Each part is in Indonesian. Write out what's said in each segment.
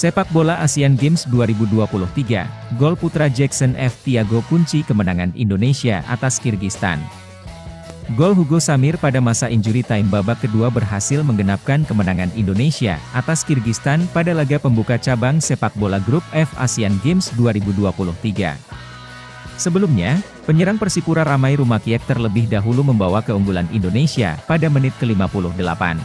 Sepak bola Asian Games 2023, gol putra Jackson F. Tiago kunci kemenangan Indonesia atas Kirgistan. Gol Hugo Samir pada masa injury time babak kedua berhasil menggenapkan kemenangan Indonesia atas Kirgistan pada laga pembuka cabang sepak bola Grup F Asian Games 2023. Sebelumnya, penyerang Persipura Ramai Rumakiek terlebih dahulu membawa keunggulan Indonesia pada menit ke-58.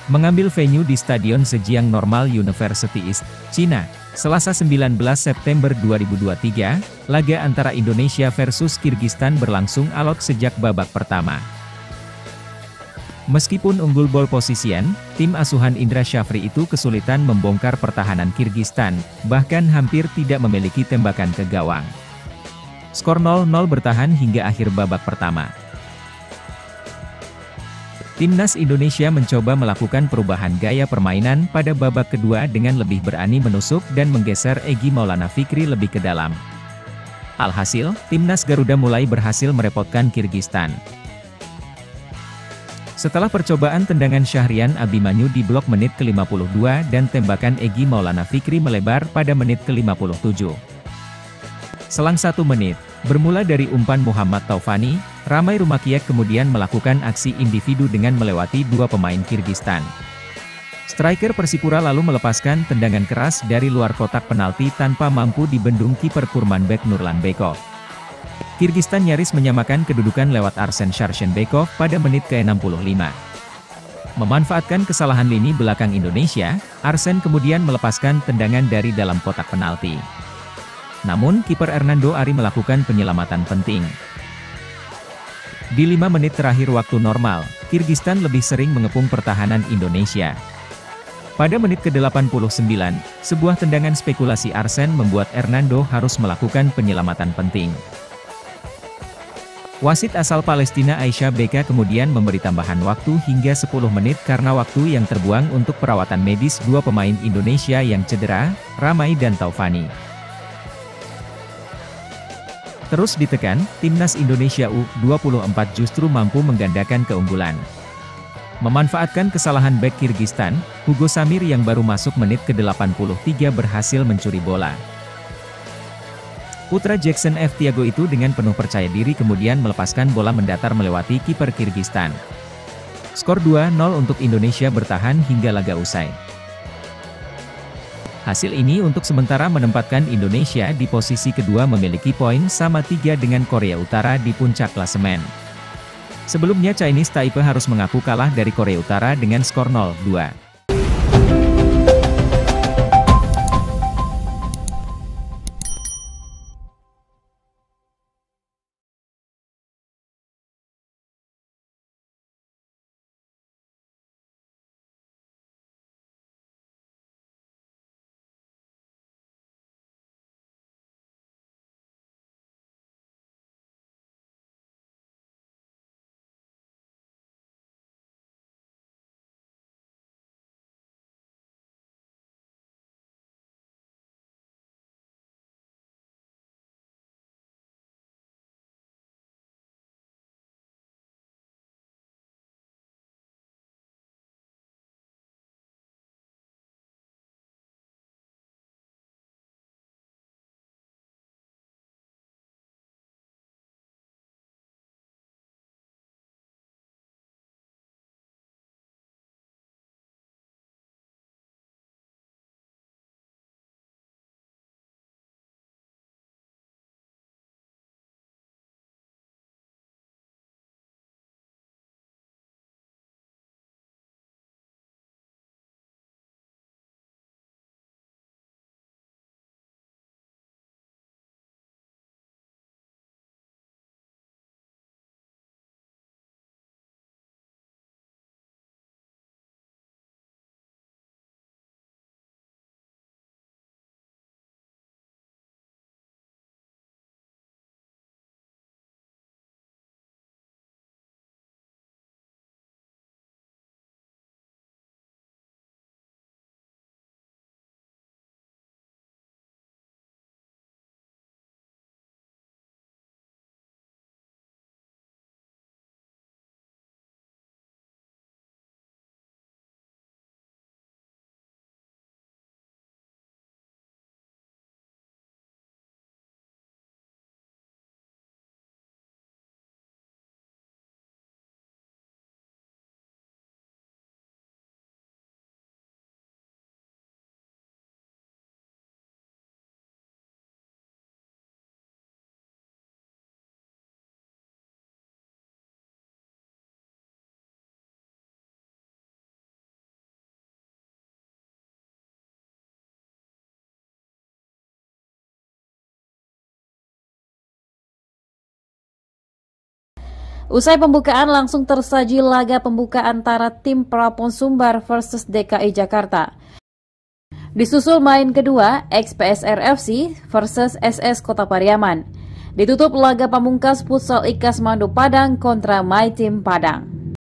Mengambil venue di Stadion Zhejiang Normal University East, China, Selasa 19 September 2023, laga antara Indonesia versus Kirgistan berlangsung alot sejak babak pertama. Meskipun unggul ball position, tim asuhan Indra Syafri itu kesulitan membongkar pertahanan Kirgistan, bahkan hampir tidak memiliki tembakan ke gawang. Skor 0-0 bertahan hingga akhir babak pertama. Timnas Indonesia mencoba melakukan perubahan gaya permainan pada babak kedua dengan lebih berani menusuk dan menggeser Egy Maulana Fikri lebih ke dalam. Alhasil, timnas Garuda mulai berhasil merepotkan Kirgistan. Setelah percobaan tendangan Syahrian Abimanyu di blok menit ke-52 dan tembakan Egy Maulana Fikri melebar pada menit ke-57. Selang 1 menit, bermula dari umpan Muhammad Taufani, Ramai Rumakiek kemudian melakukan aksi individu dengan melewati dua pemain Kirgistan. Striker Persipura lalu melepaskan tendangan keras dari luar kotak penalti tanpa mampu dibendung kiper Kurmanbek Nurlanbekov. Kirgistan nyaris menyamakan kedudukan lewat Arsen Sharshenbekov pada menit ke-65. Memanfaatkan kesalahan lini belakang Indonesia, Arsen kemudian melepaskan tendangan dari dalam kotak penalti. Namun kiper Hernando Ari melakukan penyelamatan penting. Di 5 menit terakhir waktu normal, Kirgistan lebih sering mengepung pertahanan Indonesia. Pada menit ke-89, sebuah tendangan spekulasi Arsen membuat Hernando harus melakukan penyelamatan penting. Wasit asal Palestina Aisyah Beka kemudian memberi tambahan waktu hingga 10 menit karena waktu yang terbuang untuk perawatan medis dua pemain Indonesia yang cedera, Ramai dan Taufani. Terus ditekan, timnas Indonesia U24 justru mampu menggandakan keunggulan. Memanfaatkan kesalahan bek Kirgistan, Hugo Samir yang baru masuk menit ke-83 berhasil mencuri bola. Putra Jackson F. Tiago itu dengan penuh percaya diri kemudian melepaskan bola mendatar melewati kiper Kirgistan. Skor 2-0 untuk Indonesia bertahan hingga laga usai. Hasil ini untuk sementara menempatkan Indonesia di posisi kedua memiliki poin sama 3 dengan Korea Utara di puncak klasemen. Sebelumnya Chinese Taipei harus mengaku kalah dari Korea Utara dengan skor 0-2. Usai pembukaan langsung tersaji laga pembuka antara tim Prapon Sumbar versus DKI Jakarta. Disusul main kedua XPSR FC versus SS Kota Pariaman. Ditutup laga pamungkas Futsal IKAS Mando Padang kontra My Team Padang.